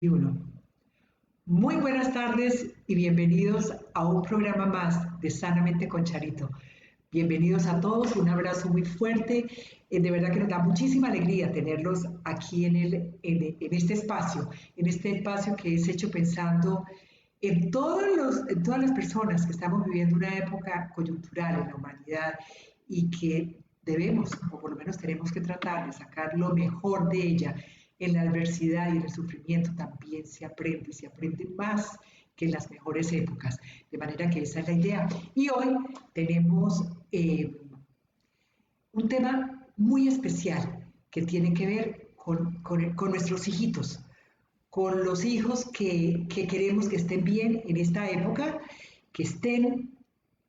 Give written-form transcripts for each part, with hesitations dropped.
21. Muy buenas tardes y bienvenidos a un programa más de Sanamente con Charito. Bienvenidos a todos, un abrazo muy fuerte. De verdad que nos da muchísima alegría tenerlos aquí en este espacio que es hecho pensando en todas las personas que estamos viviendo una época coyuntural en la humanidad y que debemos, o por lo menos tenemos que tratar de sacar lo mejor de ella. En la adversidad y en el sufrimiento también se aprende más que en las mejores épocas. De manera que esa es la idea. Y hoy tenemos un tema muy especial que tiene que ver con nuestros hijitos, con los hijos que queremos que estén bien en esta época, que estén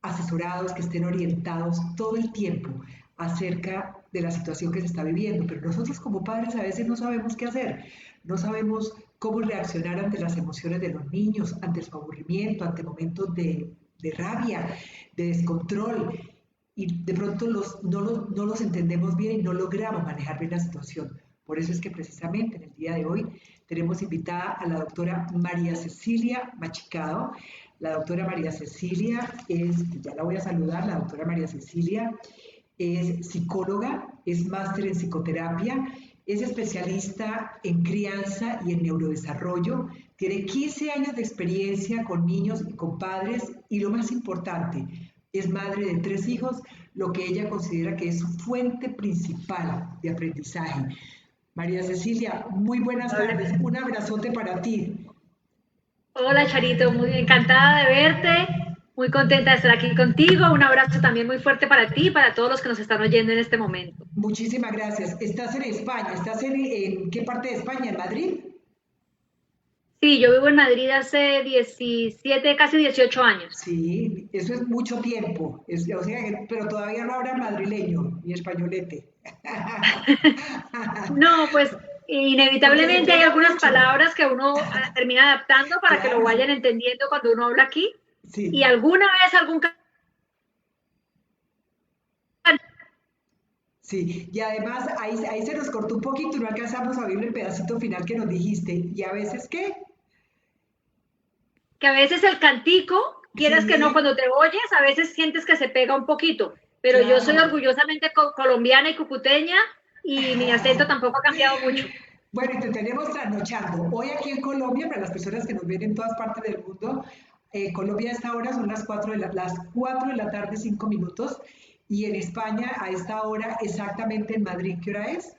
asesorados, que estén orientados todo el tiempo acerca de la situación que se está viviendo. Pero nosotros como padres a veces no sabemos qué hacer, no sabemos cómo reaccionar ante las emociones de los niños, ante su aburrimiento, ante momentos de rabia, de descontrol. Y de pronto no los entendemos bien y no logramos manejar bien la situación. Por eso es que precisamente en el día de hoy tenemos invitada a la doctora María Cecilia Machicado. La doctora María Cecilia ya la voy a saludar, la doctora María Cecilia es psicóloga, es máster en psicoterapia, es especialista en crianza y en neurodesarrollo, tiene 15 años de experiencia con niños y con padres y lo más importante, es madre de 3 hijos, lo que ella considera que es su fuente principal de aprendizaje. María Cecilia, muy buenas tardes, un abrazote para ti. Hola Charito, muy encantada de verte, muy contenta de estar aquí contigo. Un abrazo también muy fuerte para ti y para todos los que nos están oyendo en este momento. Muchísimas gracias. Estás en España, ¿estás en qué parte de España? ¿En Madrid? Sí, yo vivo en Madrid hace 17, casi 18 años. Sí, eso es mucho tiempo, o sea, pero todavía no habla madrileño ni españolete. No, pues Porque se inevitablemente hay pega algunas mucho. palabras que uno termina adaptando para que lo Claro, vayan entendiendo cuando uno habla aquí. Y sí, alguna vez algún sí. Y además ahí se nos cortó un poquito y no alcanzamos a oír el pedacito final que nos dijiste. ¿Y a veces qué? que a veces el cantico, quieras que no, Sí, cuando te oyes, a veces sientes que se pega un poquito, pero yo soy claro. orgullosamente colombiana y cucuteña y mi acento tampoco ha cambiado mucho. Bueno, y te tenemos trasnochando. Hoy aquí en Colombia, para las personas que nos ven en todas partes del mundo, Colombia a esta hora son las 4 de la tarde, 5 minutos, y en España a esta hora, exactamente en Madrid, ¿qué hora es?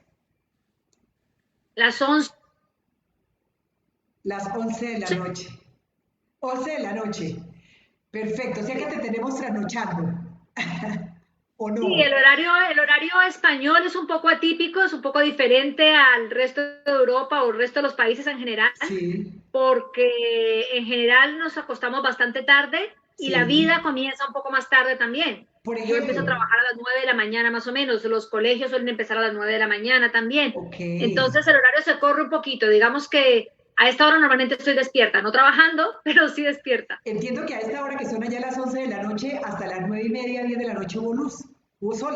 Las 11. Las 11 de la noche. 11 de la noche. Perfecto, o sea que te tenemos trasnochando. ¿O Sí, no? el horario español es un poco atípico, es un poco diferente al resto de Europa o el resto de los países en general, Sí, porque en general nos acostamos bastante tarde y la sí. vida comienza un poco más tarde también. Por Yo empiezo a ejemplo, trabajar a las 9 de la mañana más o menos, los colegios suelen empezar a las 9 de la mañana también. ok. Entonces el horario se corre un poquito, digamos que a esta hora normalmente estoy despierta, no trabajando, pero sí despierta. Entiendo que a esta hora que son allá las 11 de la noche, hasta las 9 y media, 10 de la noche hubo luz, hubo sol.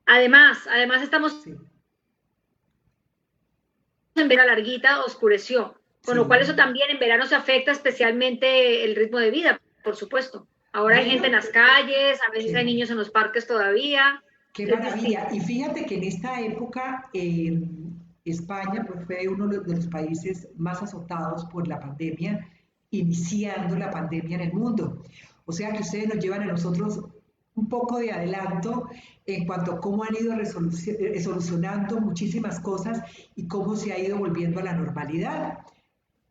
Además estamos Sí, en verano larguita, oscureció, con lo cual eso sí. también en verano se afecta especialmente el ritmo de vida, por supuesto. Ahora hay gente en Bueno, las calles, a veces hay qué, niños en los parques todavía, qué es maravilla. distinto. Y fíjate que en esta época España pues, fue uno de los países más azotados por la pandemia, iniciando la pandemia en el mundo. O sea que ustedes nos llevan a nosotros un poco de adelanto en cuanto a cómo han ido solucionando muchísimas cosas y cómo se ha ido volviendo a la normalidad.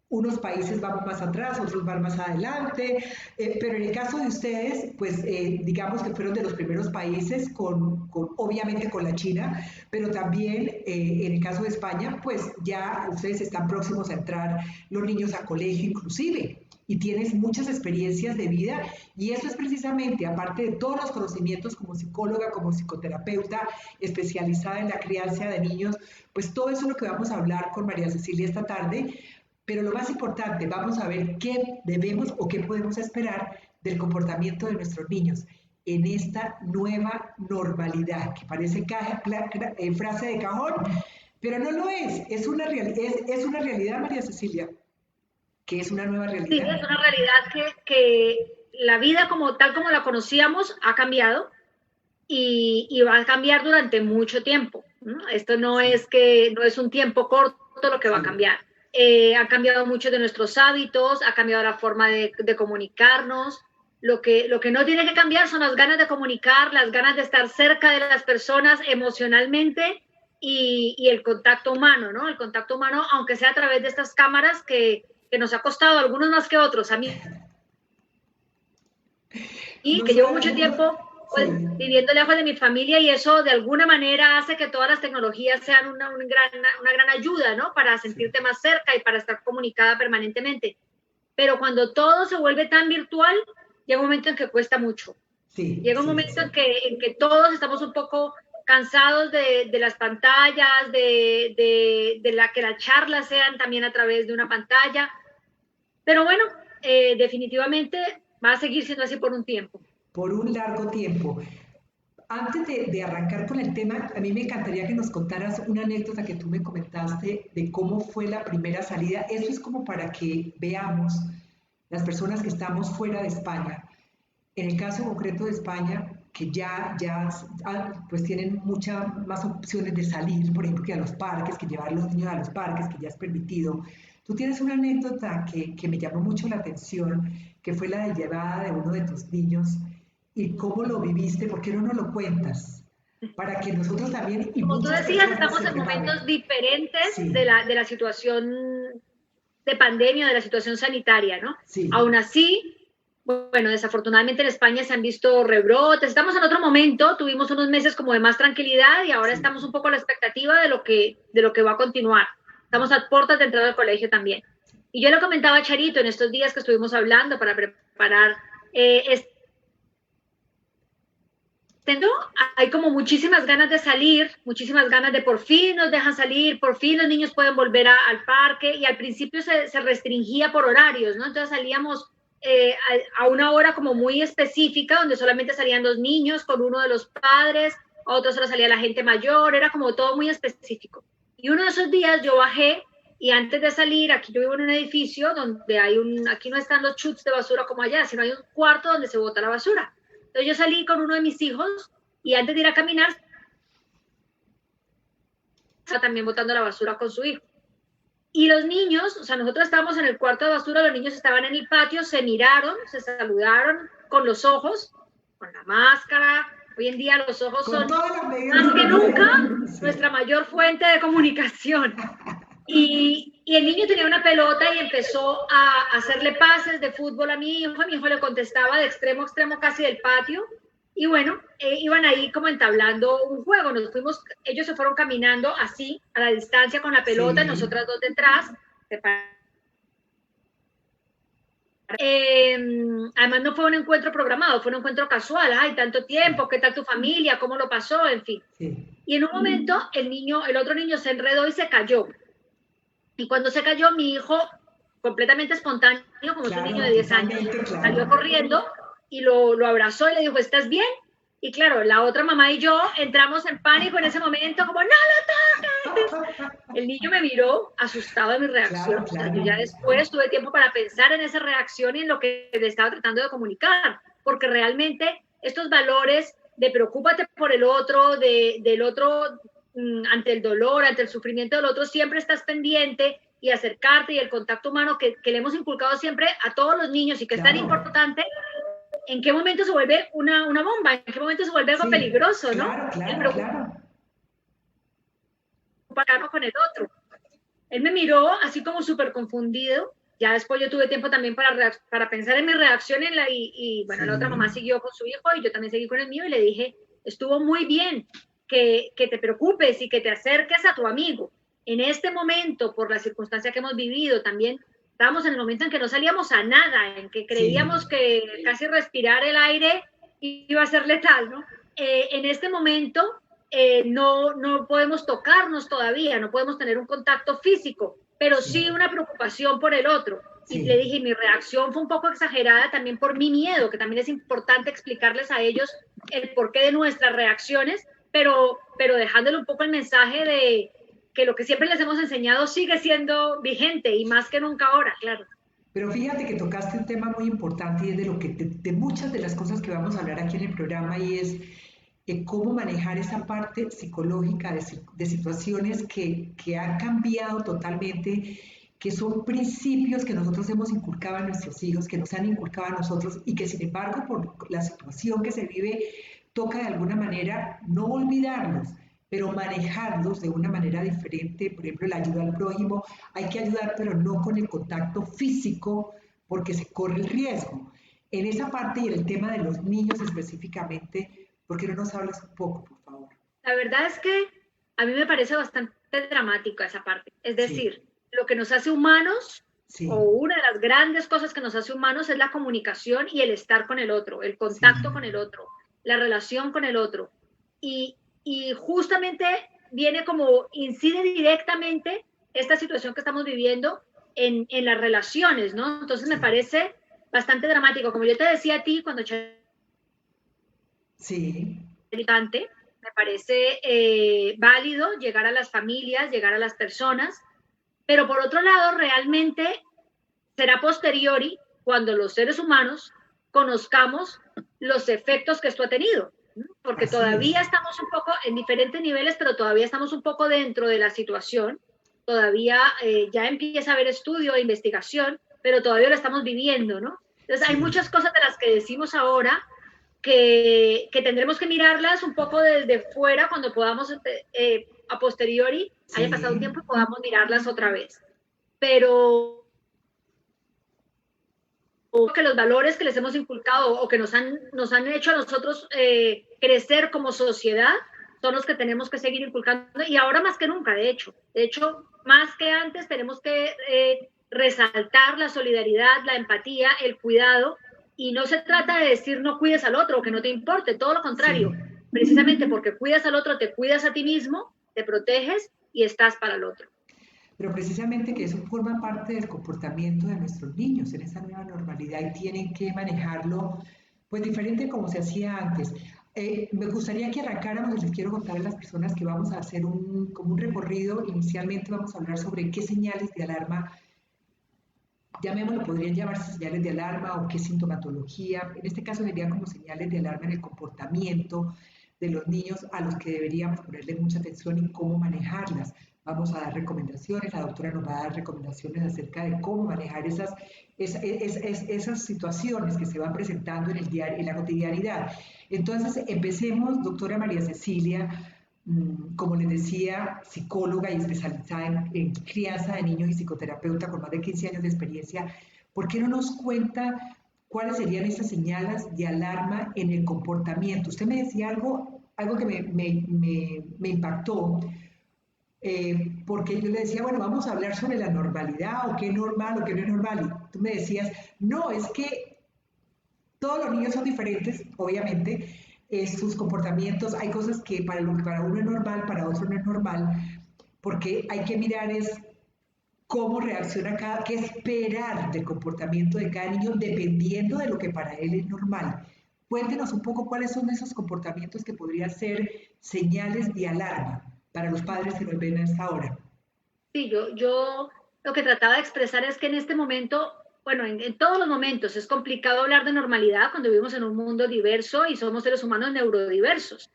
Unos países van más atrás, otros van más adelante, pero en el caso de ustedes, pues digamos que fueron de los primeros países, obviamente con la China, pero también en el caso de España, pues ya ustedes están próximos a entrar los niños a colegio inclusive, y tienes muchas experiencias de vida, y eso es precisamente, aparte de todos los conocimientos como psicóloga, como psicoterapeuta, especializada en la crianza de niños, pues todo eso es lo que vamos a hablar con María Cecilia esta tarde, pero lo más importante, vamos a ver qué debemos o qué podemos esperar del comportamiento de nuestros niños en esta nueva normalidad, que parece frase de cajón, Pero no lo es una, es una realidad, María Cecilia, que es una nueva Sí, realidad. es una realidad que la vida como tal como la conocíamos ha cambiado y va a cambiar durante mucho tiempo, ¿no? Esto no es que no es un tiempo corto lo que va a cambiar. Han cambiado mucho de nuestros hábitos, ha cambiado la forma de comunicarnos. Lo que no tiene que cambiar son las ganas de comunicar, las ganas de estar cerca de las personas emocionalmente y el contacto humano, ¿no? El contacto humano, aunque sea a través de estas cámaras que nos ha costado, algunos más que otros. A mí, No que llevo mucho sabemos, tiempo pues, sí. viviendo lejos de mi familia y eso de alguna manera hace que todas las tecnologías sean una gran ayuda, ¿no? Para sentirte más cerca y para estar comunicada permanentemente. Pero cuando todo se vuelve tan virtual, llega un momento en que cuesta mucho. Sí, Llega un sí, momento sí. en que todos estamos un poco cansados de las pantallas, de que las charlas sean también a través de una pantalla. Pero bueno, definitivamente va a seguir siendo así por un tiempo. Por un largo tiempo. Antes de arrancar con el tema, a mí me encantaría que nos contaras una anécdota que tú me comentaste de cómo fue la primera salida. Eso es como para que veamos las personas que estamos fuera de España. En el caso concreto de España, que pues tienen muchas más opciones de salir, por ejemplo, que a los parques, que llevar a los niños a los parques, que ya es permitido. Tú tienes una anécdota que me llamó mucho la atención, que fue la de llevada de uno de tus niños y cómo lo viviste, ¿por qué no nos lo cuentas? Para que nosotros también y Como tú muchas decías, personas estamos se en preparen. momentos diferentes Sí, de la situación de pandemia, de la situación sanitaria, ¿no? sí, Aún así, bueno, desafortunadamente en España se han visto rebrotes, estamos en otro momento, tuvimos unos meses como de más tranquilidad y ahora sí. estamos un poco a la expectativa de lo que va a continuar. Estamos a puertas de entrar al colegio también. Y yo le comentaba a Charito en estos días que estuvimos hablando para preparar este ¿no? Hay como muchísimas ganas de salir, muchísimas ganas de por fin nos dejan salir, por fin los niños pueden volver al parque y al principio se restringía por horarios, ¿no? Entonces salíamos a una hora como muy específica donde solamente salían los niños con uno de los padres, a otros solo salía la gente mayor, era como todo muy específico. Y uno de esos días yo bajé y antes de salir, aquí yo vivo en un edificio donde aquí no están los chutes de basura como allá, sino hay un cuarto donde se bota la basura. Entonces yo salí con uno de mis hijos y antes de ir a caminar, estaba también botando la basura con su hijo. Y los niños, o sea, nosotros estábamos en el cuarto de basura, los niños estaban en el patio, se miraron, se saludaron con los ojos, con la máscara. Hoy en día los ojos Con son todas las medidas más de que nunca seguridad. Sí. nuestra mayor fuente de comunicación. Y el niño tenía una pelota y empezó a hacerle pases de fútbol a mi hijo le contestaba de extremo a extremo casi del patio, y bueno, iban ahí como entablando un juego, ellos se fueron caminando así, a la distancia con la pelota, y Sí. nosotras dos detrás, además no fue un encuentro programado, fue un encuentro casual, ay, tanto tiempo, ¿qué tal tu familia? ¿Cómo lo pasó? En fin. Sí. Y en un momento el otro niño se enredó y se cayó. Y cuando se cayó, mi hijo, completamente espontáneo, como es un Claro, niño de 10 años, totalmente salió claro. corriendo y lo abrazó y le dijo, ¿estás bien? Y claro, la otra mamá y yo entramos en pánico en ese momento, como, no lo toques. El niño me miró asustado de mi reacción. Claro, O sea, yo claro. ya después tuve tiempo para pensar en esa reacción y en lo que le estaba tratando de comunicar, porque realmente estos valores de preocúpate por el otro, del otro ante el dolor, ante el sufrimiento del otro, siempre estás pendiente y acercarte y el contacto humano que le hemos inculcado siempre a todos los niños y que es tan Claro. importante, ¿en qué momento se vuelve una bomba? ¿En qué momento se vuelve algo Sí, peligroso, no? claro, El claro, preocuparnos claro. con el otro. Él me miró así como súper confundido. Ya después yo tuve tiempo también para pensar en mi reacción bueno, la otra mamá Sí, siguió con su hijo y yo también seguí con el mío y le dije, estuvo muy bien que te preocupes y que te acerques a tu amigo. En este momento, por la circunstancia que hemos vivido, también estábamos en el momento en que no salíamos a nada, en que sí, creíamos que casi respirar el aire iba a ser letal, ¿no? En este momento no podemos tocarnos todavía, no podemos tener un contacto físico, pero sí, sí una preocupación por el otro. Y le sí, dije, mi reacción fue un poco exagerada también por mi miedo, que también es importante explicarles a ellos el porqué de nuestras reacciones, pero dejándole un poco el mensaje de lo que siempre les hemos enseñado sigue siendo vigente y más que nunca ahora, claro. Pero fíjate que tocaste un tema muy importante y es de lo que de muchas de las cosas que vamos a hablar aquí en el programa y es cómo manejar esa parte psicológica de situaciones que han cambiado totalmente, que son principios que nosotros hemos inculcado a nuestros hijos, que nos han inculcado a nosotros y que sin embargo por la situación que se vive toca de alguna manera no olvidarlos, pero manejarlos de una manera diferente. Por ejemplo, la ayuda al prójimo, hay que ayudar, pero no con el contacto físico, porque se corre el riesgo. En esa parte y en el tema de los niños específicamente, ¿por qué no nos hablas un poco, por favor? La verdad es que a mí me parece bastante dramática esa parte. Es decir, lo que nos hace humanos, o una de las grandes cosas que nos hace humanos es la comunicación y el estar con el otro, el contacto con el otro, la relación con el otro. Y justamente viene como, incide directamente esta situación que estamos viviendo en las relaciones, ¿no? Entonces me parece bastante dramático. Como yo te decía a ti cuando me parece válido llegar a las familias, llegar a las personas, pero por otro lado realmente será posteriori cuando los seres humanos conozcamos los efectos que esto ha tenido, ¿no? Porque así todavía estamos un poco en diferentes niveles, pero todavía estamos un poco dentro de la situación, todavía ya empieza a haber estudio e investigación, pero todavía lo estamos viviendo, ¿no? Entonces hay muchas cosas de las que decimos ahora que tendremos que mirarlas un poco desde fuera cuando podamos, a posteriori, haya pasado un tiempo y podamos mirarlas otra vez. Pero que los valores que les hemos inculcado o que nos han hecho a nosotros crecer como sociedad son los que tenemos que seguir inculcando y ahora más que nunca, de hecho más que antes tenemos que resaltar la solidaridad, la empatía, el cuidado, y no se trata de decir no cuides al otro o que no te importe, todo lo contrario, precisamente porque cuidas al otro, te cuidas a ti mismo, te proteges y estás para el otro. Pero precisamente que eso forma parte del comportamiento de nuestros niños en esa nueva normalidad y tienen que manejarlo pues diferente como se hacía antes. Me gustaría que arrancáramos, y les quiero contar a las personas que vamos a hacer como un recorrido. Inicialmente vamos a hablar sobre qué señales de alarma, llamémoslo, podrían llamarse señales de alarma o qué sintomatología. En este caso serían como señales de alarma en el comportamiento de los niños a los que deberíamos ponerle mucha atención y cómo manejarlas. Vamos a dar recomendaciones, la doctora nos va a dar recomendaciones acerca de cómo manejar esas situaciones que se van presentando en la cotidianidad. Entonces, empecemos, doctora María Cecilia, como les decía, psicóloga y especializada en crianza de niños y psicoterapeuta con más de 15 años de experiencia. ¿Por qué no nos cuenta cuáles serían esas señales de alarma en el comportamiento? Usted me decía algo que me impactó. Porque yo le decía, bueno, vamos a hablar sobre la normalidad, o qué es normal, o qué no es normal. Y tú me decías, no, es que todos los niños son diferentes, obviamente, sus comportamientos, hay cosas que para uno es normal, para otro no es normal, porque hay que mirar es cómo reacciona qué esperar del comportamiento de cada niño dependiendo de lo que para él es normal. Cuéntenos un poco cuáles son esos comportamientos que podrían ser señales de alarma para los padres que nos ven a esta hora. Sí, yo lo que trataba de expresar es que en este momento, bueno, en todos los momentos es complicado hablar de normalidad cuando vivimos en un mundo diverso y somos seres humanos neurodiversos.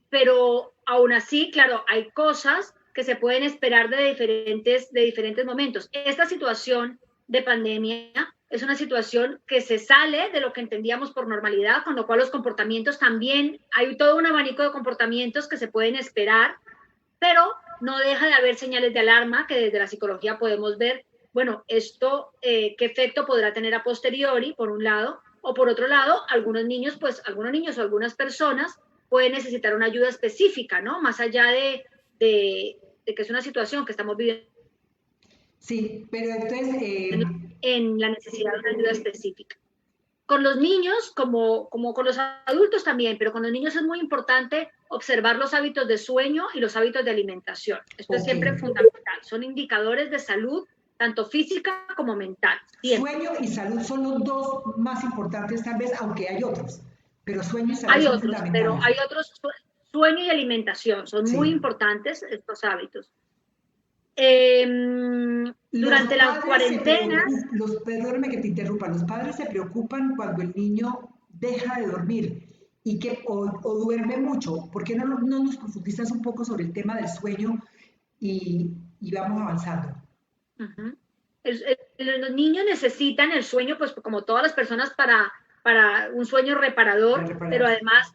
Pero aún así, claro, hay cosas que se pueden esperar de diferentes momentos. Esta situación de pandemia es una situación que se sale de lo que entendíamos por normalidad, con lo cual los comportamientos también, hay todo un abanico de comportamientos que se pueden esperar, pero no deja de haber señales de alarma que desde la psicología podemos ver, bueno, esto, qué efecto podrá tener a posteriori, por un lado, o por otro lado, algunos niños o algunas personas pueden necesitar una ayuda específica, ¿no? Más allá de que es una situación que estamos viviendo. Sí, pero entonces en la necesidad de una ayuda específica. Con los niños, como con los adultos también, pero con los niños es muy importante observar los hábitos de sueño y los hábitos de alimentación. Esto es siempre fundamental. Son indicadores de salud, tanto física como mental. Siempre. Sueño y salud son los dos más importantes tal vez, aunque hay otros. Pero sueño y salud son fundamentales. Pero hay otros. sueño y alimentación. Son muy importantes estos hábitos. Durante la cuarentena... Perdóname que te interrumpa, los padres se preocupan cuando el niño deja de dormir y o duerme mucho. ¿Por qué no nos profundizas un poco sobre el tema del sueño y vamos avanzando? Los niños necesitan el sueño, pues como todas las personas, para un sueño reparador, pero además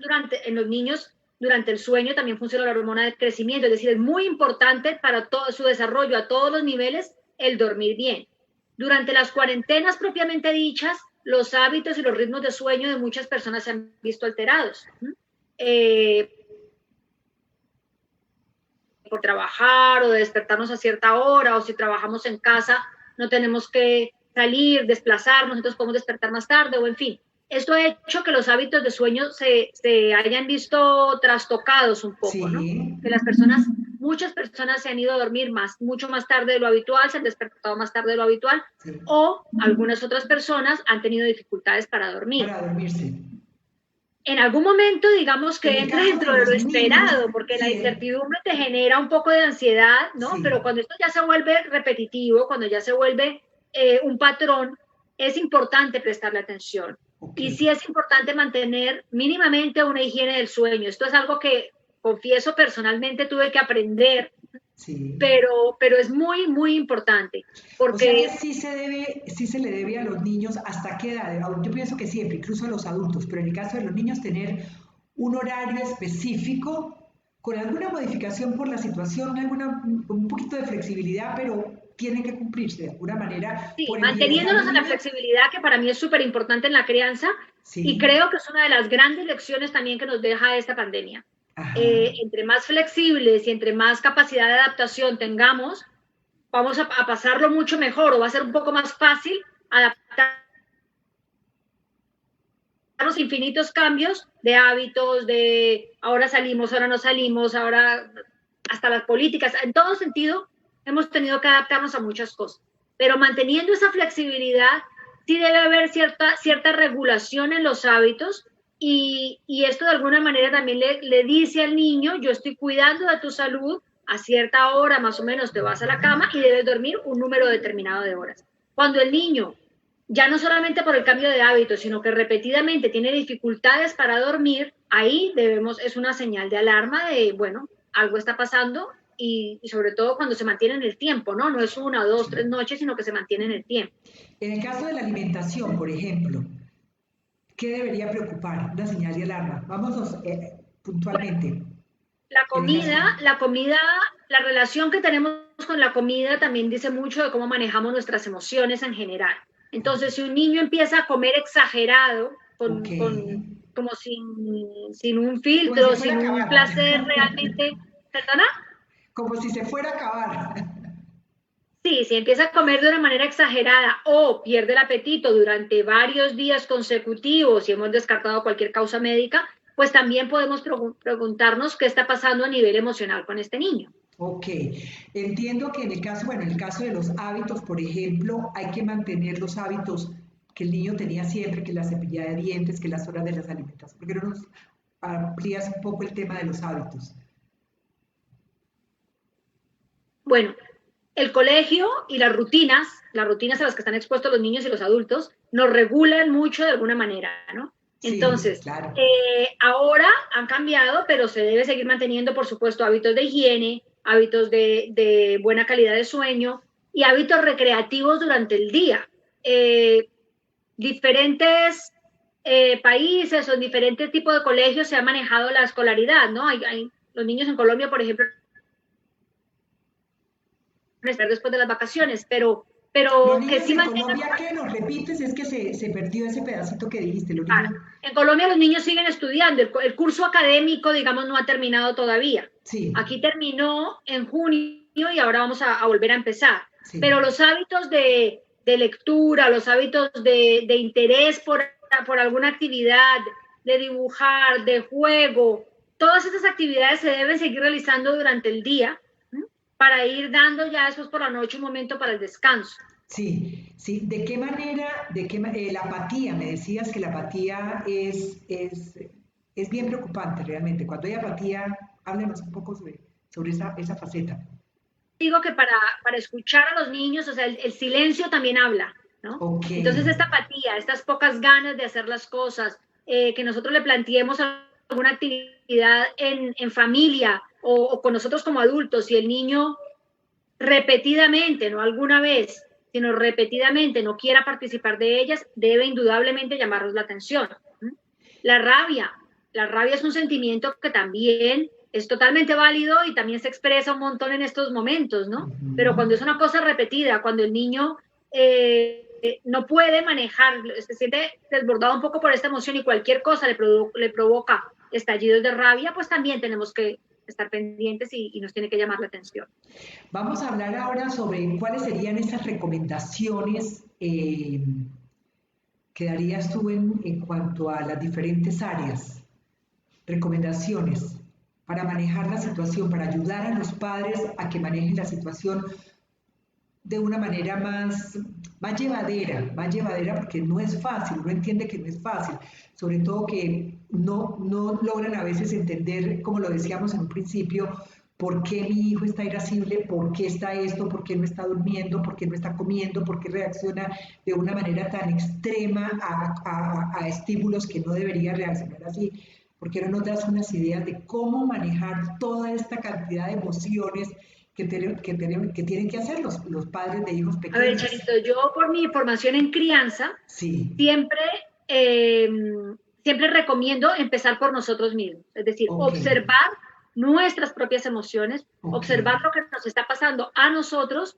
en los niños, durante el sueño también funciona la hormona del crecimiento, es decir, es muy importante para todo su desarrollo a todos los niveles el dormir bien. Durante las cuarentenas propiamente dichas, los hábitos y los ritmos de sueño de muchas personas se han visto alterados. Por trabajar o de despertarnos a cierta hora, o si trabajamos en casa, no tenemos que salir, desplazarnos, entonces podemos despertar más tarde, o en fin. Esto ha hecho que los hábitos de sueño se hayan visto trastocados un poco, sí, ¿no? Que muchas personas se han ido a dormir mucho más tarde de lo habitual, se han despertado más tarde de lo habitual, sí, o algunas otras personas han tenido dificultades para dormir. Para dormirse. En algún momento, digamos que entra dentro de lo esperado, porque sí, la incertidumbre te genera un poco de ansiedad, ¿no? Sí. Pero cuando esto ya se vuelve repetitivo, cuando ya se vuelve un patrón, es importante prestarle atención. Okay. Y sí es importante mantener mínimamente una higiene del sueño. Esto es algo que, confieso, personalmente tuve que aprender, sí, pero es muy, muy importante. Porque o sea que sí se le debe a los niños, ¿hasta qué edad? Yo pienso que siempre, incluso a los adultos, pero en el caso de los niños, tener un horario específico, con alguna modificación por la situación, un poquito de flexibilidad, pero tiene que cumplirse de alguna manera. Sí, manteniéndonos en la flexibilidad, que para mí es súper importante en la crianza, sí, y creo que es una de las grandes lecciones también que nos deja esta pandemia. Entre más flexibles y entre más capacidad de adaptación tengamos, vamos a pasarlo mucho mejor, o va a ser un poco más fácil adaptar los infinitos cambios de hábitos, de ahora salimos, ahora no salimos, ahora hasta las políticas, en todo sentido hemos tenido que adaptarnos a muchas cosas, pero manteniendo esa flexibilidad sí debe haber cierta regulación en los hábitos, y esto de alguna manera también le dice al niño: yo estoy cuidando de tu salud, a cierta hora más o menos te vas a la cama y debes dormir un número determinado de horas. Cuando el niño, ya no solamente por el cambio de hábitos, sino que repetidamente tiene dificultades para dormir, ahí es una señal de alarma de, bueno, algo está pasando, y sobre todo cuando se mantiene en el tiempo, ¿no? No es 1, 2, 3 noches, sino que se mantiene en el tiempo. En el caso de la alimentación, por ejemplo, ¿qué debería preocupar? Una señal de alarma. Vámonos puntualmente. Bueno, la relación que tenemos con la comida también dice mucho de cómo manejamos nuestras emociones en general. Entonces, si un niño empieza a comer exagerado, como sin un filtro, sin un placer realmente... ¿Perdona? Como si se fuera a acabar. Sí, si empieza a comer de una manera exagerada o pierde el apetito durante varios días consecutivos y hemos descartado cualquier causa médica, pues también podemos preguntarnos qué está pasando a nivel emocional con este niño. Ok, entiendo que en el caso de los hábitos, por ejemplo, hay que mantener los hábitos que el niño tenía siempre, que la cepillada de dientes, que las horas de las alimentaciones. ¿Por qué no nos amplías un poco el tema de los hábitos? Bueno, el colegio y las rutinas a las que están expuestos los niños y los adultos, nos regulan mucho de alguna manera, ¿no? Entonces, sí, claro. Ahora han cambiado, pero se debe seguir manteniendo, por supuesto, hábitos de higiene, hábitos de buena calidad de sueño y hábitos recreativos durante el día. Diferentes países o en diferentes tipos de colegios se ha manejado la escolaridad, ¿no? Los niños en Colombia, por ejemplo, después de las vacaciones, pero que sí en Colombia, ¿qué nos repites? Es que se perdió ese pedacito que dijiste. En Colombia los niños siguen estudiando, el curso académico, digamos, no ha terminado todavía. Sí. Aquí terminó en junio y ahora vamos a volver a empezar. Sí. Pero los hábitos de lectura, los hábitos de interés por alguna actividad, de dibujar, de juego, todas esas actividades se deben seguir realizando durante el día, para ir dando ya después por la noche un momento para el descanso. Sí, sí. ¿De qué manera, la apatía? Me decías que la apatía es es bien preocupante realmente. Cuando hay apatía, háblenos un poco sobre esa faceta. Digo que para escuchar a los niños, o sea, el silencio también habla, ¿no? Okay. Entonces esta apatía, estas pocas ganas de hacer las cosas, que nosotros le planteemos alguna actividad en familia o con nosotros como adultos, y el niño repetidamente, no alguna vez, sino repetidamente no quiera participar de ellas, debe indudablemente llamarnos la atención. La rabia es un sentimiento que también es totalmente válido y también se expresa un montón en estos momentos, ¿no? Pero cuando es una cosa repetida, cuando el niño no puede manejar, se siente desbordado un poco por esta emoción y cualquier cosa le provoca estallidos de rabia, pues también tenemos que estar pendientes y nos tiene que llamar la atención. Vamos a hablar ahora sobre cuáles serían esas recomendaciones que darías tú en cuanto a las diferentes áreas, recomendaciones para manejar la situación, para ayudar a los padres a que manejen la situación de una manera más llevadera, porque no es fácil, uno entiende que no es fácil, sobre todo que no logran a veces entender, como lo decíamos en un principio, por qué mi hijo está irascible, por qué está esto, por qué no está durmiendo, por qué no está comiendo, por qué reacciona de una manera tan extrema a estímulos que no debería reaccionar así. ¿Por qué no nos das unas ideas de cómo manejar toda esta cantidad de emociones que tienen que hacer los padres de hijos pequeños? A ver, Charito, yo por mi formación en crianza, sí. siempre recomiendo empezar por nosotros mismos, es decir, observar nuestras propias emociones, observar lo que nos está pasando a nosotros,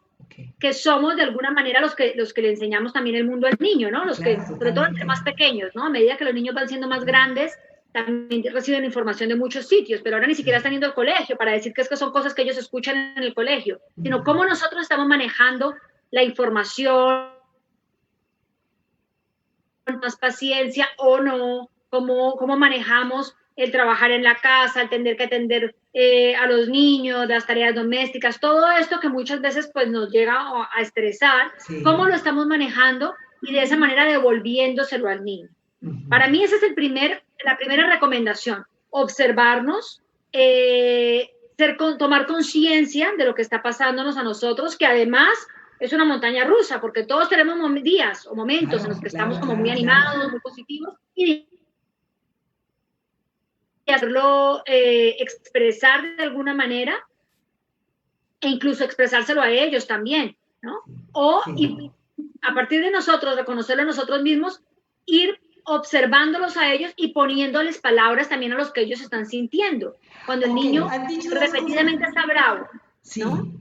que somos de alguna manera los que le enseñamos también el mundo al niño, ¿no? Los que, sobre todo entre más pequeños, ¿no? A medida que los niños van siendo más grandes, también reciben información de muchos sitios, pero ahora ni siquiera están yendo al colegio para decir que es que son cosas que ellos escuchan en el colegio, sino cómo nosotros estamos manejando la información, más paciencia o no, cómo manejamos el trabajar en la casa, el tener que atender a los niños, las tareas domésticas, todo esto que muchas veces pues nos llega a estresar, cómo lo estamos manejando y de esa manera devolviéndoselo al niño. Para mí esa es la primera recomendación, observarnos, tomar conciencia de lo que está pasándonos a nosotros, que además es una montaña rusa, porque todos tenemos días o momentos en los que estamos como muy animados, muy positivos, y hacerlo expresar de alguna manera, e incluso expresárselo a ellos también, ¿no? O y a partir de nosotros, reconocerlo a nosotros mismos, ir observándolos a ellos y poniéndoles palabras también a los que ellos están sintiendo. Cuando el niño repetidamente está bravo, ¿no?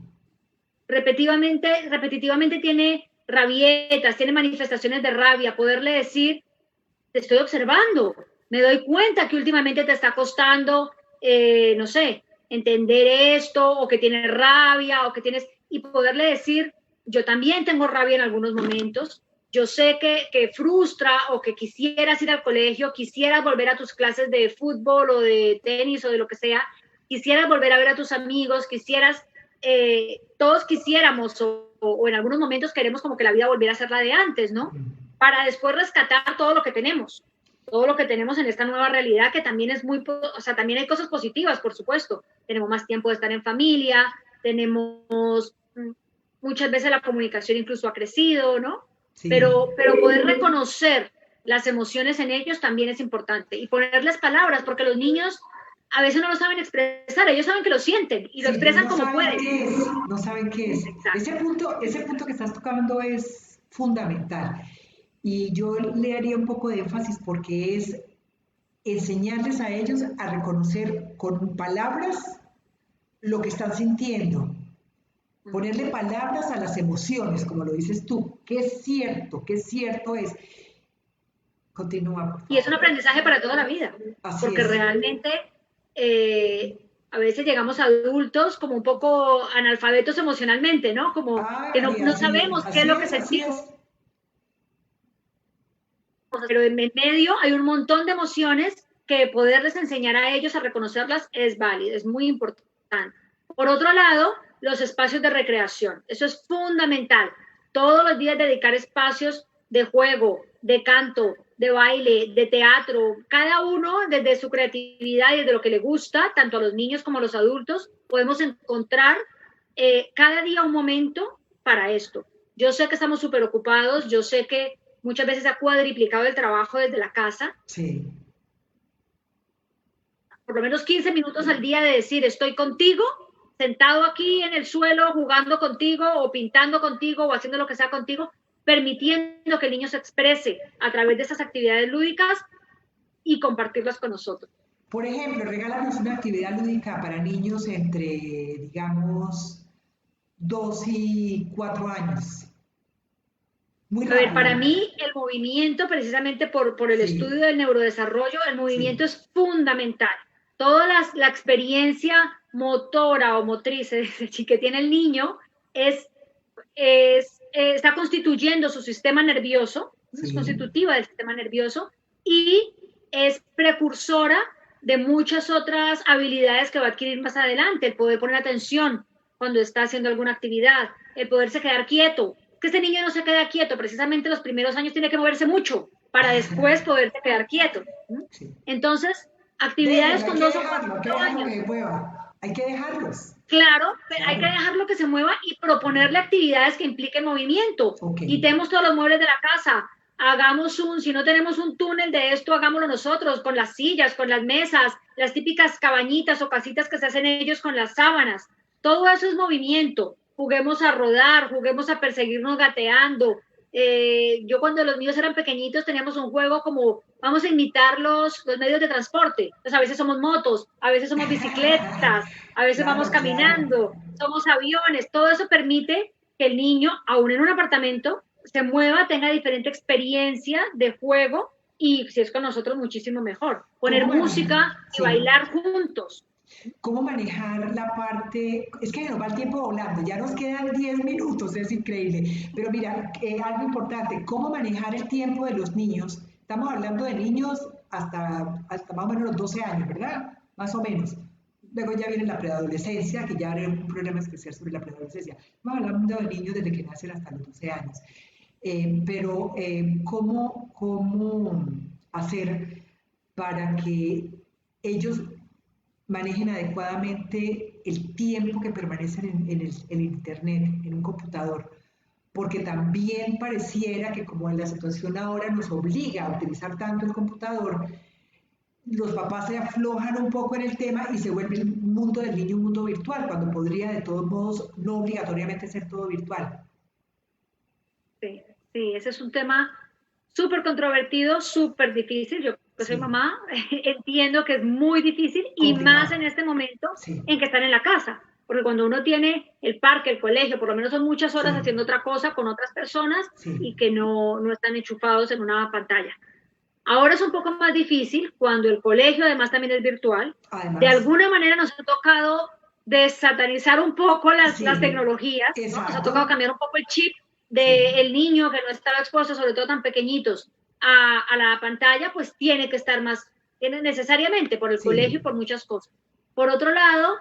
Repetitivamente tiene rabietas, tiene manifestaciones de rabia, poderle decir, te estoy observando, me doy cuenta que últimamente te está costando, no sé, entender esto, o que tienes rabia, o que tienes, y poderle decir, yo también tengo rabia en algunos momentos, yo sé que frustra, o que quisieras ir al colegio, quisieras volver a tus clases de fútbol, o de tenis, o de lo que sea, quisieras volver a ver a tus amigos, todos quisiéramos, o en algunos momentos queremos como que la vida volviera a ser la de antes, ¿no? Para después rescatar todo lo que tenemos en esta nueva realidad, que también es también hay cosas positivas, por supuesto. Tenemos más tiempo de estar en familia, muchas veces la comunicación incluso ha crecido, ¿no? Sí. Pero poder reconocer las emociones en ellos también es importante, y ponerles palabras, porque los niños a veces no lo saben expresar, ellos saben que lo sienten y lo expresan como pueden. No saben qué es. Ese punto que estás tocando es fundamental. Y yo le haría un poco de énfasis, porque es enseñarles a ellos a reconocer con palabras lo que están sintiendo, ponerle palabras a las emociones, como lo dices tú, qué cierto es. Continúa. Y es un aprendizaje para toda la vida, porque realmente a veces llegamos a adultos como un poco analfabetos emocionalmente, ¿no? Como que no sabemos qué es lo que sentimos. Pero en medio hay un montón de emociones que poderles enseñar a ellos a reconocerlas es válido, es muy importante. Por otro lado, los espacios de recreación, eso es fundamental. Todos los días dedicar espacios de juego, de canto, de baile, de teatro, cada uno desde su creatividad y desde lo que le gusta, tanto a los niños como a los adultos, podemos encontrar cada día un momento para esto. Yo sé que estamos súper ocupados, yo sé que muchas veces ha cuadriplicado el trabajo desde la casa. Sí. Por lo menos 15 minutos al día de decir, estoy contigo, sentado aquí en el suelo, jugando contigo, o pintando contigo, o haciendo lo que sea contigo, permitiendo que el niño se exprese a través de esas actividades lúdicas y compartirlas con nosotros. Por ejemplo, regálanos una actividad lúdica para niños entre, digamos, 2 y 4 años. Muy A ver, para rápido. mí el movimiento, precisamente por el Sí. estudio del neurodesarrollo, el movimiento Sí. es fundamental. Toda la experiencia motora o motriz que tiene el niño está constituyendo su sistema nervioso, Sí. es constitutiva del sistema nervioso y es precursora de muchas otras habilidades que va a adquirir más adelante, el poder poner atención cuando está haciendo alguna actividad, el poderse quedar quieto, que este niño no se queda quieto, precisamente los primeros años tiene que moverse mucho para después poderse quedar quieto. Sí. Entonces, actividades Déjenlo, con 2 o 4 años. Que mueva. Hay que dejarlos. Claro, Claro. hay que dejarlo que se mueva y proponerle actividades que impliquen movimiento. Okay. Quitemos todos los muebles de la casa, hagamos si no tenemos un túnel de esto, hagámoslo nosotros, con las sillas, con las mesas, las típicas cabañitas o casitas que se hacen ellos con las sábanas. Todo eso es movimiento. Juguemos a rodar, juguemos a perseguirnos gateando. Yo cuando los míos eran pequeñitos teníamos un juego como vamos a imitar los medios de transporte. Entonces a veces somos motos, a veces somos bicicletas, a veces Claro, vamos caminando, somos aviones. Todo eso permite que el niño, aún en un apartamento, se mueva, tenga diferente experiencia de juego y si es con nosotros muchísimo mejor. Poner música y bailar juntos. ¿Cómo manejar la parte? Es que nos va el tiempo volando, ya nos quedan 10 minutos, es increíble. Pero mira, algo importante, ¿cómo manejar el tiempo de los niños? Estamos hablando de niños hasta más o menos los 12 años, ¿verdad? Más o menos. Luego ya viene la preadolescencia, que ya haré un programa especial sobre la preadolescencia. Estamos hablando de niños desde que nacen hasta los 12 años. ¿Cómo hacer para que ellos manejen adecuadamente el tiempo que permanecen en Internet, en un computador? Porque también pareciera que como en la situación ahora nos obliga a utilizar tanto el computador, los papás se aflojan un poco en el tema y se vuelve el mundo del niño un mundo virtual, cuando podría de todos modos no obligatoriamente ser todo virtual. Sí, sí, ese es un tema súper controvertido, súper difícil. Yo que soy mamá, entiendo que es muy difícil y más en este momento en que están en la casa. Porque cuando uno tiene el parque, el colegio, por lo menos son muchas horas haciendo otra cosa con otras personas y que no están enchufados en una pantalla. Ahora es un poco más difícil cuando el colegio además también es virtual. Además, de alguna manera nos ha tocado desatanizar un poco las tecnologías, ¿no? Nos ha tocado cambiar un poco el chip del niño que no estaba expuesto, sobre todo tan pequeñitos, a la pantalla, pues tiene que estar más, necesariamente por el colegio y por muchas cosas. Por otro lado,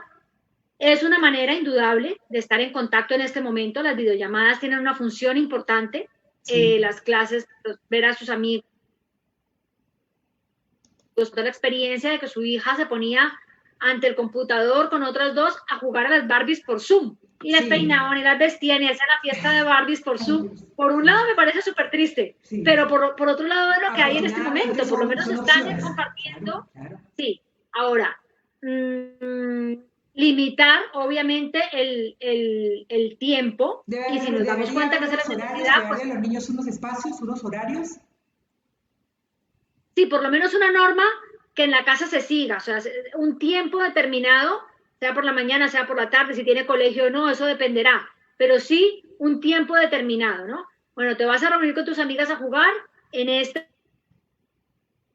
es una manera indudable de estar en contacto en este momento. Las videollamadas tienen una función importante. Las clases, ver a sus amigos, toda la experiencia de que su hija se ponía ante el computador con otras dos a jugar a las Barbies por Zoom. Y las peinaban y las vestían y hacían la fiesta de Barbies por Zoom. Por un lado me parece súper triste, pero por otro lado es lo que hay en este momento. Por lo menos están compartiendo. Sí, ahora, limitar obviamente el tiempo y si nos damos cuenta que es la necesidad, pues, a los niños unos espacios, unos horarios. Sí, por lo menos una norma que en la casa se siga, o sea, un tiempo determinado, sea por la mañana, sea por la tarde, si tiene colegio o no, eso dependerá, pero sí un tiempo determinado, ¿no? Bueno, te vas a reunir con tus amigas a jugar en este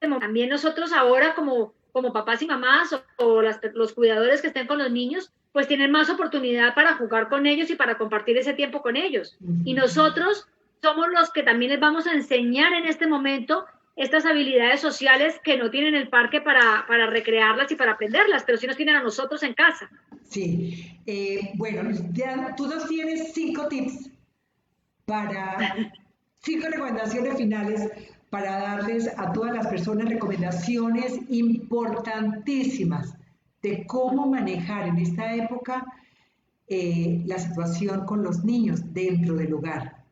momento. También nosotros ahora como papás y mamás o los cuidadores que estén con los niños, pues tienen más oportunidad para jugar con ellos y para compartir ese tiempo con ellos. Y nosotros somos los que también les vamos a enseñar en este momento estas habilidades sociales que no tienen el parque para recrearlas y para aprenderlas, pero sí nos tienen a nosotros en casa. Sí, bueno, ya, tú nos tienes 5 tips 5 recomendaciones finales para darles a todas las personas recomendaciones importantísimas de cómo manejar en esta época la situación con los niños dentro del hogar.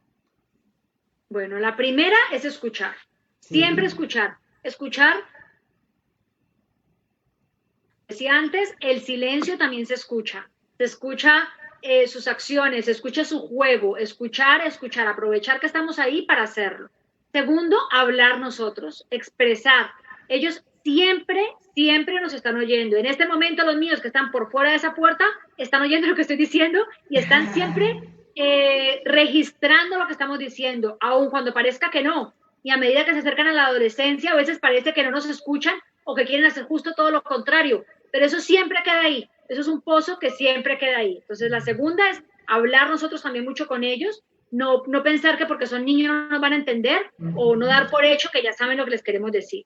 Bueno, la primera es escuchar. Sí. Siempre escuchar. Escuchar. Decía antes, el silencio también se escucha. Se escucha sus acciones, se escucha su juego, escuchar, aprovechar que estamos ahí para hacerlo. Segundo, hablar nosotros, expresar. Ellos siempre nos están oyendo. En este momento los míos que están por fuera de esa puerta están oyendo lo que estoy diciendo y están siempre registrando lo que estamos diciendo, aun cuando parezca que no. Y a medida que se acercan a la adolescencia, a veces parece que no nos escuchan o que quieren hacer justo todo lo contrario. Pero eso siempre queda ahí. Eso es un pozo que siempre queda ahí. Entonces, la segunda es hablar nosotros también mucho con ellos, no pensar que porque son niños no nos van a entender o no dar por hecho que ya saben lo que les queremos decir.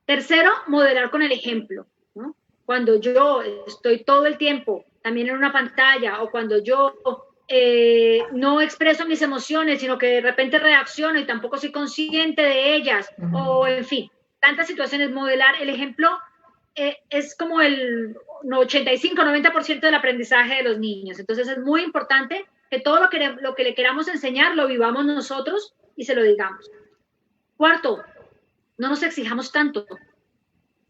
Tercero, modelar con el ejemplo, ¿no? Cuando yo estoy todo el tiempo también en una pantalla o cuando yo no expreso mis emociones, sino que de repente reacciono y tampoco soy consciente de ellas, o en fin, tantas situaciones, modelar el ejemplo es como el 85-90% del aprendizaje de los niños. Entonces es muy importante que todo lo que le queramos enseñar lo vivamos nosotros y se lo digamos. Cuarto, no nos exijamos tanto.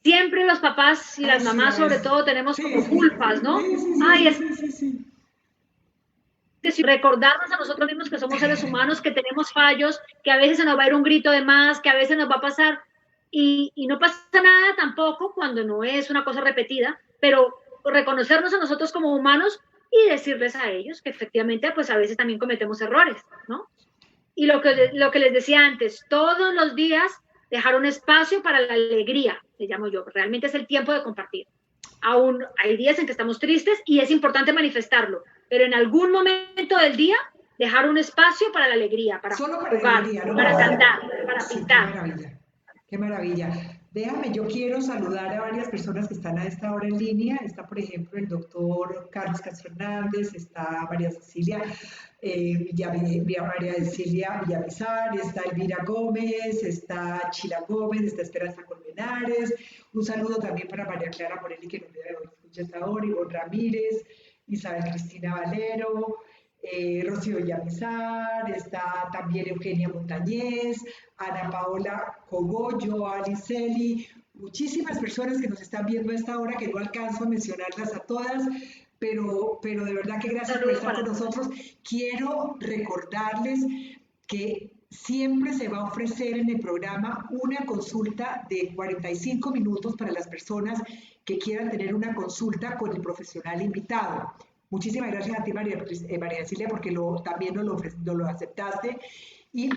Siempre los papás y las mamás sobre todo tenemos como culpas, ¿no? Ay, recordarnos a nosotros mismos que somos seres humanos, que tenemos fallos, que a veces se nos va a ir un grito de más, que a veces nos va a pasar y no pasa nada tampoco cuando no es una cosa repetida, pero reconocernos a nosotros como humanos y decirles a ellos que efectivamente pues a veces también cometemos errores, ¿no? Y lo que les decía antes, todos los días dejar un espacio para la alegría, le llamo yo, realmente es el tiempo de compartir. Aún hay días en que estamos tristes y es importante manifestarlo, pero en algún momento del día dejar un espacio para la alegría, para jugar, alegría, ¿no? Para cantar, para pintar. Qué maravilla, qué maravilla. Déjame, yo quiero saludar a varias personas que están a esta hora en línea. Está, por ejemplo, el doctor Carlos Castro Hernández, está María Cecilia, María Cecilia Villamizar, está Elvira Gómez, está Chila Gómez, está Esperanza Colmenares. Un saludo también para María Clara Morelli, que nos escucha hasta ahora, Ivonne Ramírez, Isabel Cristina Valero, Rocío Villamizar, está también Eugenia Montañez, Ana Paola Cogollo, Aliceli, muchísimas personas que nos están viendo a esta hora, que no alcanzo a mencionarlas a todas, pero de verdad que gracias por estar con nosotros. Quiero recordarles que siempre se va a ofrecer en el programa una consulta de 45 minutos para las personas que quieran tener una consulta con el profesional invitado. Muchísimas gracias a ti, María Cecilia, porque también nos lo aceptaste.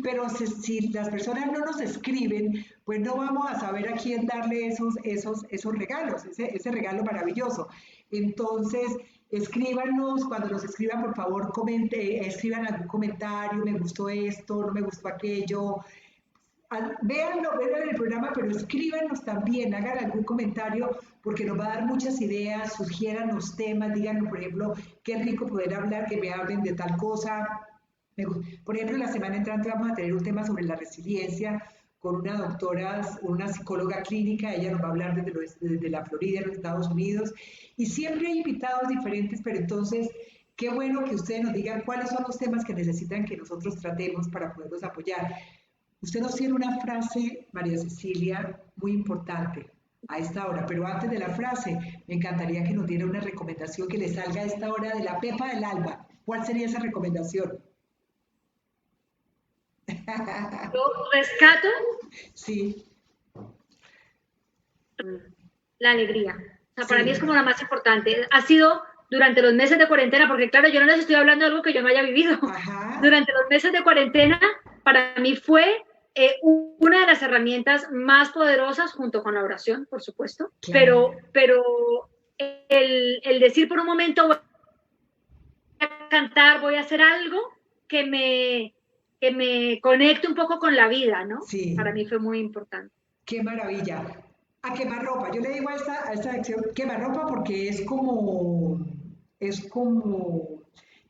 Pero si las personas no nos escriben, pues no vamos a saber a quién darle esos regalos, ese regalo maravilloso. Entonces, escríbanos, cuando nos escriban, por favor, escriban algún comentario, me gustó esto, no me gustó aquello. Véanlo en el programa, pero escríbanos también, hagan algún comentario, porque nos va a dar muchas ideas, sugieran los temas, díganos, por ejemplo, qué rico poder hablar, que me hablen de tal cosa. Por ejemplo, la semana entrante vamos a tener un tema sobre la resiliencia con una doctora, una psicóloga clínica. Ella nos va a hablar desde la Florida, en los Estados Unidos, y siempre hay invitados diferentes, pero entonces qué bueno que ustedes nos digan cuáles son los temas que necesitan que nosotros tratemos para poderlos apoyar. Usted nos tiene una frase, María Cecilia, muy importante a esta hora, pero antes de la frase, me encantaría que nos diera una recomendación que le salga a esta hora de la pepa del alba. ¿Cuál sería esa recomendación? Yo rescato. Sí. La alegría. O sea, para mí es como la más importante. Ha sido durante los meses de cuarentena, porque claro, yo no les estoy hablando de algo que yo no haya vivido. Ajá. Durante los meses de cuarentena, para mí fue una de las herramientas más poderosas, junto con la oración, por supuesto, claro. pero el decir por un momento, voy a cantar, voy a hacer algo que me conecte un poco con la vida, ¿no? Sí. Para mí fue muy importante. ¡Qué maravilla! A quemarropa. Yo le digo a esta sección quemarropa porque es como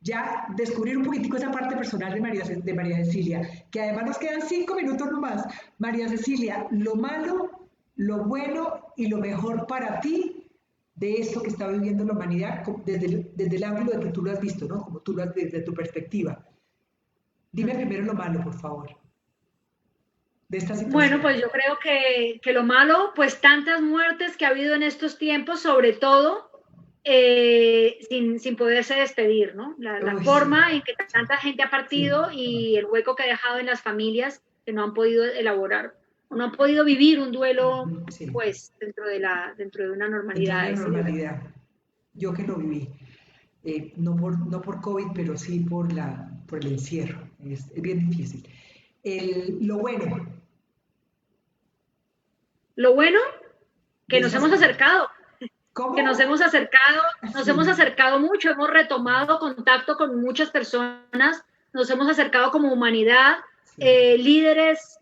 ya descubrir un poquitico esa parte personal de María Cecilia, que además nos quedan 5 minutos nomás. María Cecilia, lo malo, lo bueno y lo mejor para ti de esto que está viviendo la humanidad desde el ángulo de que tú lo has visto, ¿no? Como tú lo has desde tu perspectiva. Dime primero lo malo, por favor, de esta situación. Bueno, pues yo creo que lo malo, pues tantas muertes que ha habido en estos tiempos, sobre todo sin poderse despedir, ¿no? La forma en que tanta gente ha partido y el hueco que ha dejado en las familias que no han podido elaborar, o no han podido vivir un duelo, pues, dentro de una normalidad. Dentro de una normalidad. Yo que lo viví, no por COVID, pero sí por el encierro. Es bien difícil. Lo bueno. Lo bueno, que nos hemos acercado. ¿Cómo? Que nos hemos acercado mucho, hemos retomado contacto con muchas personas, nos hemos acercado como humanidad, líderes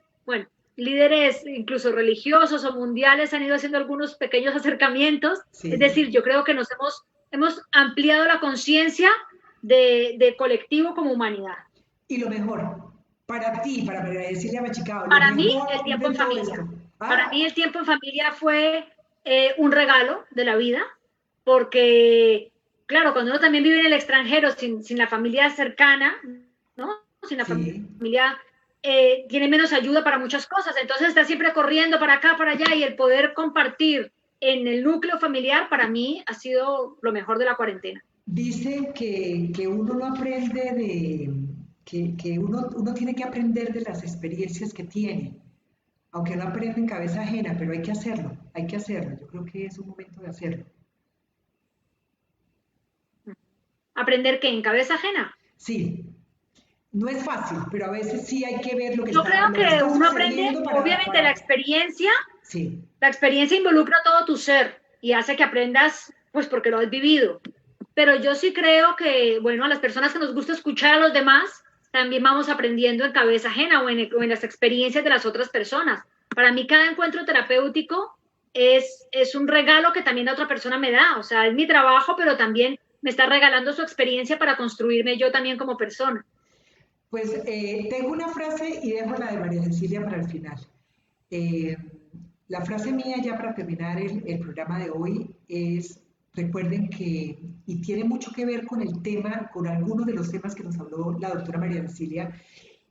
incluso religiosos o mundiales han ido haciendo algunos pequeños acercamientos, es decir, yo creo que hemos ampliado la conciencia de colectivo como humanidad. Y lo mejor, para ti, para Cecilia Machicado. Para mí, el tiempo en familia. Para mí el tiempo en familia fue un regalo de la vida, porque, claro, cuando uno también vive en el extranjero sin la familia cercana, ¿no? Sin la familia, tiene menos ayuda para muchas cosas, entonces está siempre corriendo para acá, para allá, y el poder compartir en el núcleo familiar, para mí, ha sido lo mejor de la cuarentena. Dice que uno no aprende que uno tiene que aprender de las experiencias que tiene, aunque no aprende en cabeza ajena, pero hay que hacerlo, yo creo que es un momento de hacerlo. ¿Aprender qué? ¿En cabeza ajena? Sí, no es fácil, pero a veces sí hay que ver lo que yo creo que uno aprende, obviamente la experiencia involucra todo tu ser y hace que aprendas, pues porque lo has vivido, pero yo sí creo que, bueno, a las personas que nos gusta escuchar a los demás, también vamos aprendiendo en cabeza ajena o en las experiencias de las otras personas. Para mí cada encuentro terapéutico es un regalo que también la otra persona me da, o sea, es mi trabajo, pero también me está regalando su experiencia para construirme yo también como persona. Pues tengo una frase y dejo la de María Cecilia para el final. La frase mía ya para terminar el programa de hoy es: recuerden que, y tiene mucho que ver con el tema, con algunos de los temas que nos habló la doctora María Cecilia,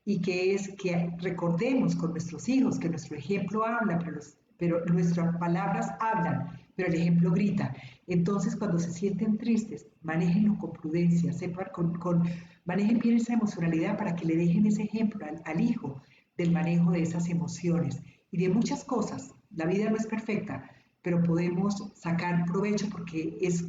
y que es que recordemos con nuestros hijos que nuestro ejemplo habla, pero nuestras palabras hablan, pero el ejemplo grita. Entonces, cuando se sienten tristes, manéjenlo con prudencia, manejen bien esa emocionalidad para que le dejen ese ejemplo al hijo del manejo de esas emociones y de muchas cosas. La vida no es perfecta, pero podemos sacar provecho porque es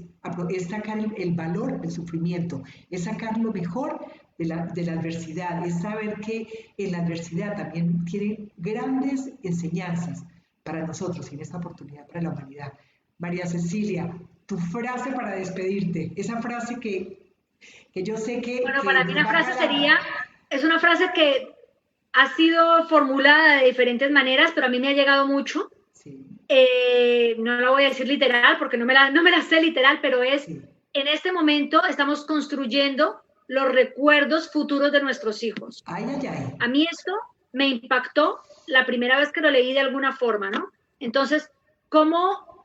sacar el valor del sufrimiento, es sacar lo mejor de la adversidad, es saber que en la adversidad también tiene grandes enseñanzas para nosotros y en esta oportunidad para la humanidad. María Cecilia, tu frase para despedirte, esa frase que yo sé que... Bueno, para mí la frase es una frase que ha sido formulada de diferentes maneras, pero a mí me ha llegado mucho. Sí. No la voy a decir literal porque no me la sé literal, pero es, en este momento estamos construyendo los recuerdos futuros de nuestros hijos. Ay, ay, ay. A mí esto me impactó la primera vez que lo leí de alguna forma, ¿no? Entonces,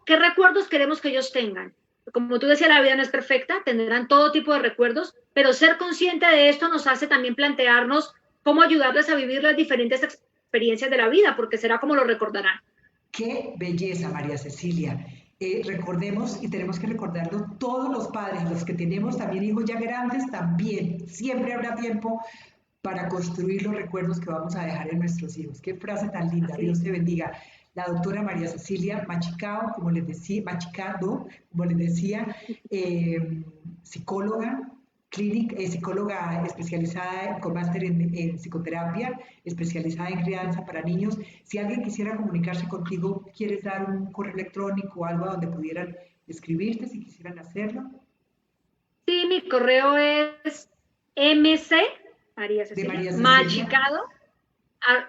¿qué recuerdos queremos que ellos tengan? Como tú decías, la vida no es perfecta, tendrán todo tipo de recuerdos, pero ser consciente de esto nos hace también plantearnos cómo ayudarles a vivir las diferentes experiencias de la vida, porque será como lo recordarán. ¡Qué belleza, María Cecilia! Recordemos, y tenemos que recordarlo todos los padres, los que tenemos también hijos ya grandes, también, siempre habrá tiempo para construir los recuerdos que vamos a dejar en nuestros hijos. ¡Qué frase tan linda! Dios te bendiga. La doctora María Cecilia Machicado, como les decía, psicóloga, psicóloga especializada con máster en psicoterapia, especializada en crianza para niños. Si alguien quisiera comunicarse contigo, ¿quieres dar un correo electrónico o algo donde pudieran escribirte si quisieran hacerlo? Sí, mi correo es María Cecilia Machicado.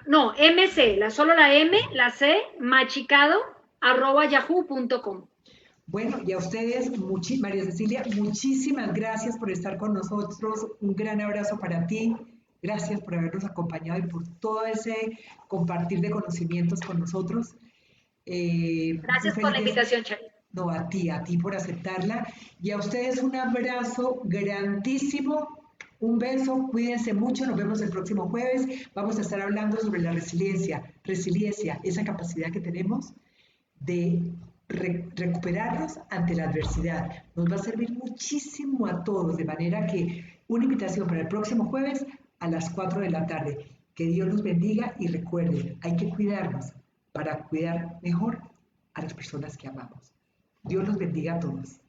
No, MC, solo la M, la C, machicado, @yahoo.com. Bueno, y a ustedes, María Cecilia, muchísimas gracias por estar con nosotros. Un gran abrazo para ti. Gracias por habernos acompañado y por todo ese compartir de conocimientos con nosotros. Muy Gracias por la feliz. invitación, Charly. No, a ti por aceptarla. Y a ustedes un abrazo grandísimo. Un beso, cuídense mucho, nos vemos el próximo jueves. Vamos a estar hablando sobre la resiliencia, esa capacidad que tenemos de recuperarnos ante la adversidad. Nos va a servir muchísimo a todos, de manera que una invitación para el próximo jueves a las 4 de la tarde. Que Dios los bendiga y recuerden, hay que cuidarnos para cuidar mejor a las personas que amamos. Dios los bendiga a todos.